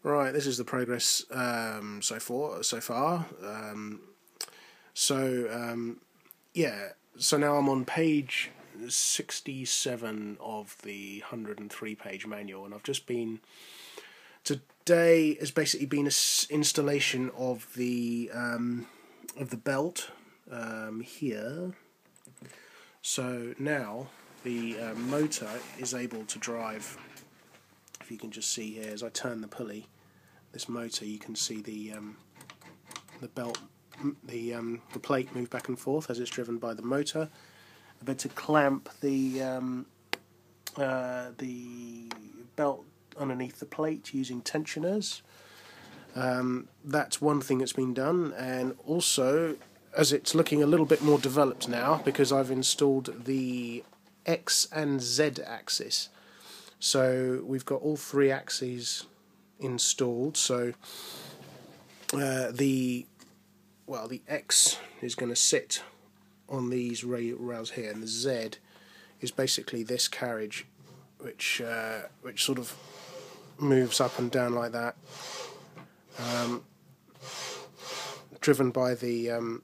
Right, this is the progress so far. Yeah, so now I'm on page 67 of the 103 page manual, and I've just been. Today has basically been an installation of the belt here. So now the motor is able to drive. If you can just see here, as I turn the pulley, this motor, you can see the belt, the plate move back and forth as it's driven by the motor. A bit to clamp the belt underneath the plate using tensioners. That's one thing that's been done, and also as it's looking a little bit more developed now because I've installed the X and Z axis. So we've got all three axes installed. So the X is going to sit on these rails here, and the Z is basically this carriage, which sort of moves up and down like that, driven by the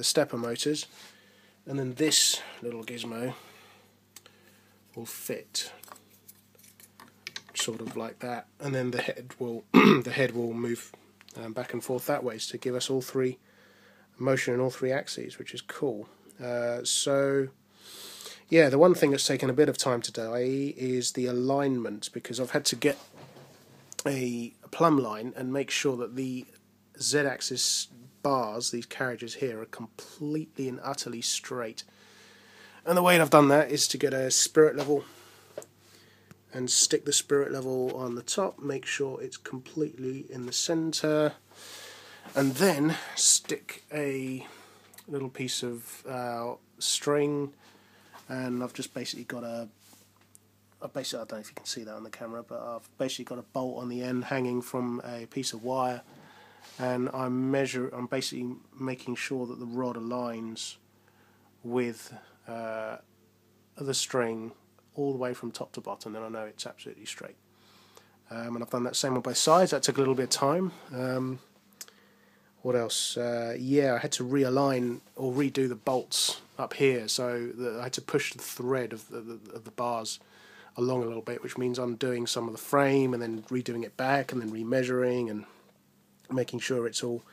stepper motors, and then this little gizmo will fit sort of like that, and then the head will move back and forth that way to give us all three motion in all three axes, which is cool. So yeah, the one thing that's taken a bit of time today is the alignment, because I've had to get a plumb line and make sure that the Z-axis bars, these carriages here, are completely and utterly straight. And the way I've done that is to get a spirit level and stick the spirit level on the top, make sure it's completely in the center, and then stick a little piece of string, and I've just basically got I don't know if you can see that on the camera, but I've basically got a bolt on the end hanging from a piece of wire, and I'm basically making sure that the rod aligns with the string all the way from top to bottom, then I know it's absolutely straight. And I've done that same on both sides. That took a little bit of time. What else? Yeah, I had to realign or redo the bolts up here, so I had to push the thread of the bars along a little bit, which means undoing some of the frame and then redoing it back and then remeasuring and making sure it's all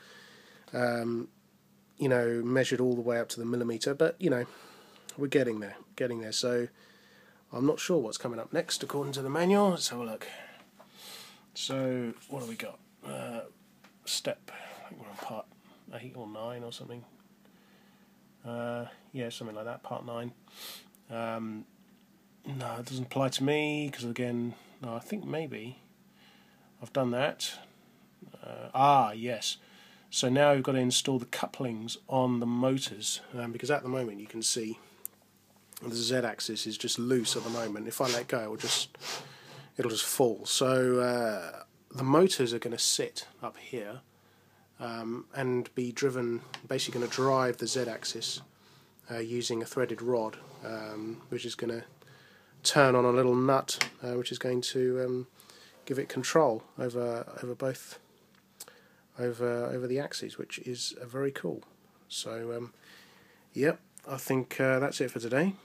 measured all the way up to the millimeter. But we're getting there. So I'm not sure what's coming up next according to the manual. Let's have a look. So what have we got? Step, I think we're on part 8 or 9 or something. Yeah, something like that, part 9. No, it doesn't apply to me, because again, no, I think maybe I've done that. Yes. So now we've got to install the couplings on the motors, because at the moment you can see the Z-axis is just loose at the moment. If I let go, it'll just fall. So the motors are going to sit up here and be driven, basically going to drive the Z-axis using a threaded rod, which is going to turn on a little nut, which is going to give it control over the axes, which is very cool. So yep, I think that's it for today.